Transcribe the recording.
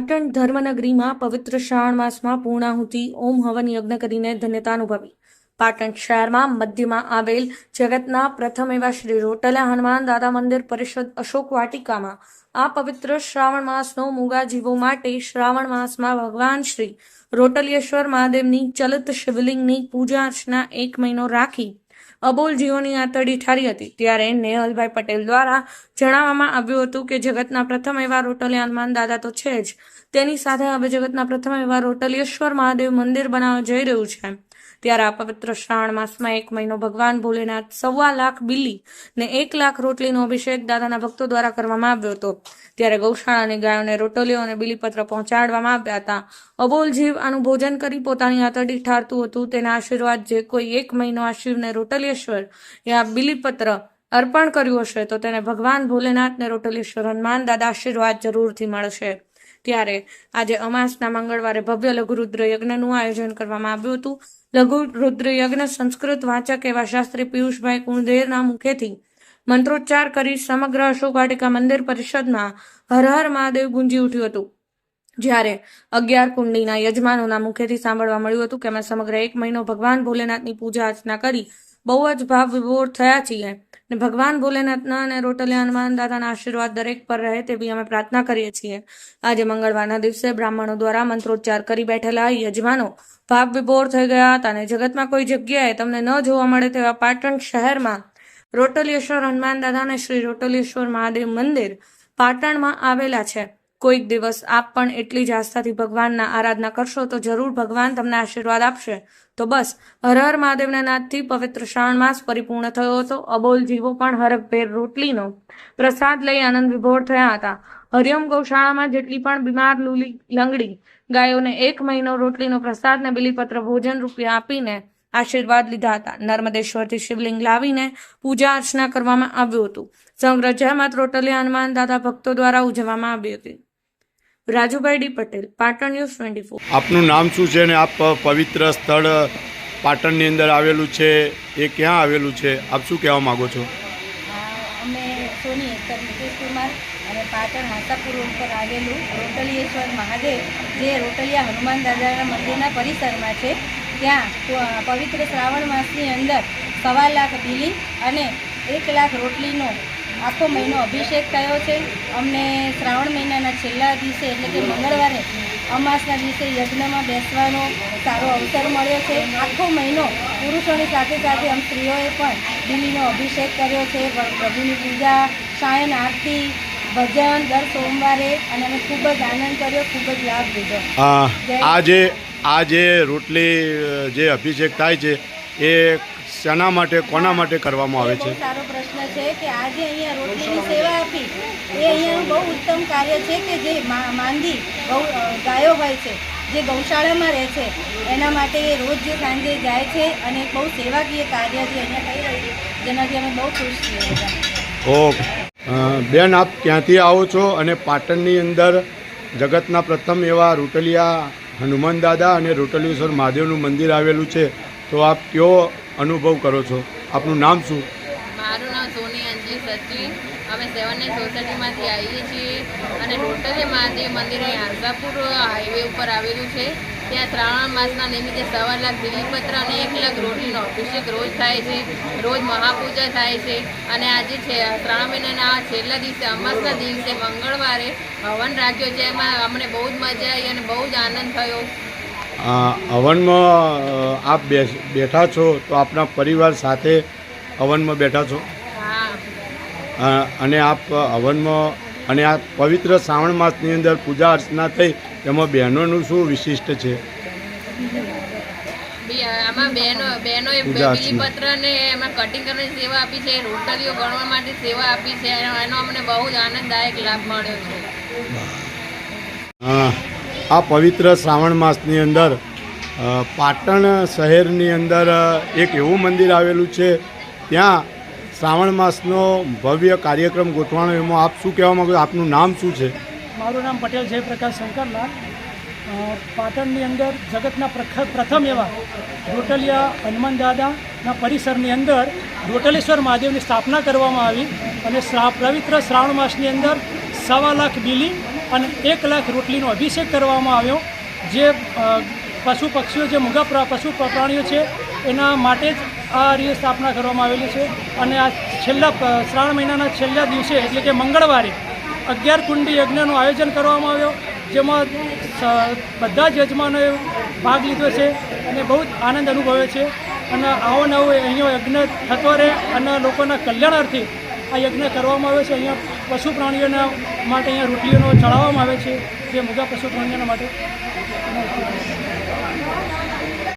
પાટણ ધર્મનગરીમાં પવિત્ર શ્રાવણ માસમાં પૂર્ણાહુતિ ઓમ હવન યજ્ઞ કરીને ધન્યતા અનુભવી. પાટણ શહેરમાં મધ્યમાં આવેલ જગતના પ્રથમ એવા શ્રી રોટલા હનુમાન દાદા મંદિર પરિષદ અશોક વાટિકામાં આ પવિત્ર શ્રાવણ માસનો મૂગા જીવો માટે શ્રાવણ માસમાં ભગવાન શ્રી રોટલિયેશ્વર મહાદેવની ચલિત શિવલિંગની પૂજા અર્ચના 1 મહિનો રાખી અબોલ જીવોની આતરડી ઠારી હતી. ત્યારે નેહલભાઈ પટેલ દ્વારા જણાવવામાં આવ્યું હતું કે જગતના પ્રથમ એવા રોટલિયા હનુમાન દાદા તો છે જ, તેની સાથે હવે જગતના પ્રથમ એવા રોટલિયેશ્વર મહાદેવ મંદિર બનાવવા જઈ રહ્યું છે. ત્યારે આ પવિત્ર શ્રાવણ માસમાં 1 મહિનો ભગવાન ભોલેનાથ 1.25 લાખ બિલ્લી ને 1 લાખ રોટલીનો અભિષેક દાદાના ભક્તો દ્વારા કરવામાં આવ્યો હતો. ત્યારે ગૌશાળાની ગાયોને રોટલીઓ અને બિલીપત્ર પહોંચાડવામાં આવ્યા હતા. અબોલ જીવ આનું ભોજન કરી પોતાની આતરડી ઠારતું હતું. તેના આશીર્વાદ જે કોઈ 1 મહિનો આ શિવને રોટલિયેશ્વર એ આ બિલીપત્ર અર્પણ કર્યું હશે તો તેને ભગવાન ભોલેનાથને રોટલિયેશ્વર હનુમાન દાદા આશીર્વાદ જરૂરથી મળશે. ત્યારે આજે અમાસના મંગળવારે ભવ્ય લઘુરુદ્ર યજ્ઞનું આયોજન કરવામાં આવ્યું હતું. લઘુરુદ્ર યજ્ઞ સંસ્કૃત વાચક એવા શાસ્ત્રી પિયુષભાઈ કુણધેરના મુખેથી મંત્રોચ્ચાર કરી સમગ્ર અશોક વાટિકા મંદિર પરિષદમાં હર હર મહાદેવ ગુંજી ઉઠ્યું હતું. જ્યારે 11 કુંડીના યજમાનોના મુખેથી સાંભળવા મળ્યું હતું કે અમે સમગ્ર 1 મહિનો ભગવાન ભોલેનાથની પૂજા અર્ચના કરી બહુ જ ભાવ વિભોર થયા છીએ અને ભગવાન ભોલેનાથના અને રોટલિયા હનુમાન દાદાના આશીર્વાદ દરેક પર રહે તેવી અમે પ્રાર્થના કરીએ છીએ. આજે મંગળવારના દિવસે બ્રાહ્મણો દ્વારા મંત્રોચ્ચાર કરી બેઠેલા યજમાનો ભાવ વિભોર થઈ ગયા હતા અને જગતમાં કોઈ જગ્યાએ તમને ન જોવા મળે તેવા પાટણ શહેરમાં રોટલિયેશ્વર હનુમાન દાદા અને શ્રી રોટલિયેશ્વર મહાદેવ મંદિર પાટણમાં આવેલા છે. કોઈક દિવસ આપ પણ એટલી જ આસ્થાથી ભગવાનના આરાધના કરશો તો જરૂર ભગવાન તમને આશીર્વાદ આપશે. તો બસ હર હર મહાદેવના નાદથી પવિત્ર શ્રાવણ માસ પરિપૂર્ણ થયો હતો. અબોલ જીવો પણ હરખભેર રોટલીનો પ્રસાદ લઈ આનંદ વિભોર થયા હતા. હરિઓમ ગૌશાળામાં જેટલી પણ બીમાર લૂલી લંગડી ગાયોને 1 મહિનો રોટલીનો પ્રસાદ ને બિલીપત્ર ભોજન રૂપિયા આપીને આશીર્વાદ લીધા હતા. નર્મદેશ્વરથી શિવલિંગ લાવીને પૂજા અર્ચના કરવામાં આવ્યું હતું. સમગ્ર જહેમત રોટલિયા હનુમાન દાદા ભક્તો દ્વારા ઉજવવામાં આવી હતી. Rajubhai D Patel, Patan news 24. આપનું નામ શું છે અને આપ પવિત્ર સ્થળ પાટણની અંદર આવેલું છે એ ક્યાં આવેલું છે, આપ શું કહેવા માગો છો? અમે સોની એક્ટર નીતિશ કુમાર અને પાટણ હાસાપુર ઉપર આવેલું રોટલિયેશ્વર મહાદેવ જે રોટલિયા હનુમાન દાદાના મંદિરના પરિસરમાં છે. ત્યાં પવિત્ર શ્રાવણ માસની અંદર 1.25 લાખ બિલી અને 1 લાખ રોટલીનો આખો મહિનો અભિષેક થયો છે. અમને શ્રાવણ મહિનાના છેલ્લા દિવસે એટલે કે મંગળવારે અમાસના દિવસે યજ્ઞમાં બેસવાનો સારો અવસર મળ્યો છે. આખો મહિનો પુરુષોની સાથે સાથે અમે સ્ત્રીઓએ પણ બિલીનો અભિષેક કર્યો છે. પ્રભુની પૂજા, સાયન આરતી, ભજન દર સોમવારે અને અમે ખૂબ જ આનંદ કર્યો, ખૂબ જ લાભ લીધો. આ જે રોટલી જે અભિષેક થાય છે એ શેના માટે કોના માટે કરવામાં આવે છે? બહુ સારો પ્રશ્ન છે કે આજે અહીંયા રોટલીની સેવા આપી એ અહીંયાનું બહુ ઉત્તમ કાર્ય છે કે જે માંદી ગાયો હોય છે જે ગૌશાળામાં રહે છે એના માટે એ રોજ જે સાંજે જાય છે અને બહુ સેવાકીય કાર્ય જે અહીંયા થઈ રહ્યું છે જેનાથી અમે બહુ ખુશ છીએ. ઓકે બેન, આપ ક્યાંથી આવો છો અને પાટણની અંદર જગતના પ્રથમ એવા રોટલિયા હનુમાન દાદા અને રોટલિયેશ્વર મહાદેવનું મંદિર આવેલું છે, તો આપ કયો અનુભવ કરો છો? આપનું નામ શું? મારું નામ સોની અંજી સચિન. અમે 7 સોસાયટીમાંથી આવીએ છીએ અને રોટલિયા મહાદેવ મંદિર અહીં હાસાપુર હાઈવે ઉપર આવેલું છે. ત્યાં શ્રાવણ માસના નિમિત્તે 1.25 લાખ બિલીપત્ર અને 1 લાખ રોટલીનો અભિષેક રોજ થાય છે. રોજ મહાપૂજા થાય છે અને આજે છે શ્રાવણ મહિનાના આ છેલ્લા દિવસે અમાસના દિવસે મંગળવારે હવન રાખ્યો છે. એમાં અમને બહુ જ મજા આવી અને બહુ જ આનંદ થયો. હવનમાં આપ બેઠા છો તો આપના પરિવાર સાથે હવનમાં બેઠા છો? હા. અને આપ હવનમાં અને આ પવિત્ર શ્રાવણ માસની અંદર પૂજા અર્ચના થઈ તેમાં બહેનોનું શું વિશિષ્ટ છે? આમાં બહેનોએ બિલીપત્ર ને એમાં કટિંગ કરવાની સેવા આપી છે, રોટલીઓ ગણવા માટે સેવા આપી છે. એનો અમને બહુ જ આનંદદાયક લાભ મળ્યો છે. આ પવિત્ર શ્રાવણ માસની અંદર પાટણ શહેરની અંદર એક એવું મંદિર આવેલું છે, ત્યાં શ્રાવણ માસનો ભવ્ય કાર્યક્રમ ગોઠવાનો, એમાં આપ શું કહેવા માગો? આપનું નામ શું છે? મારું નામ પટેલ જયપ્રકાશ શંકરલાલ. પાટણની અંદર જગતના પ્રથમ એવા રોટલિયા હનુમાન દાદાના પરિસરની અંદર રોટલેશ્વર મહાદેવની સ્થાપના કરવામાં આવી અને પવિત્ર શ્રાવણ માસની અંદર 1.25 લાખ બિલી અને 1 લાખ રોટલીનો અભિષેક કરવામાં આવ્યો, જે પશુ પક્ષીઓ, જે મૂગા પશુ પ્રાણીઓ છે એના માટે જ આ રીતે સ્થાપના કરવામાં આવેલી છે. અને આ શ્રાવણ મહિનાના છેલ્લા દિવસે એટલે કે મંગળવારે 11 કુંડી યજ્ઞનું આયોજન કરવામાં આવ્યો, જેમાં બધા જ યજમાનોએ ભાગ લીધો છે અને બહુ જ આનંદ અનુભવે છે. અને આવો નવો અહીંયા યજ્ઞ થતો રહે અને લોકોના કલ્યાણાર્થે આ યજ્ઞ કરવામાં આવે છે. અહીંયા પશુ પ્રાણીઓના માટે અહીંયા રોટલીઓનો ચડાવવામાં આવે છે, જે મૂગા પશુ પ્રાણીઓના માટે.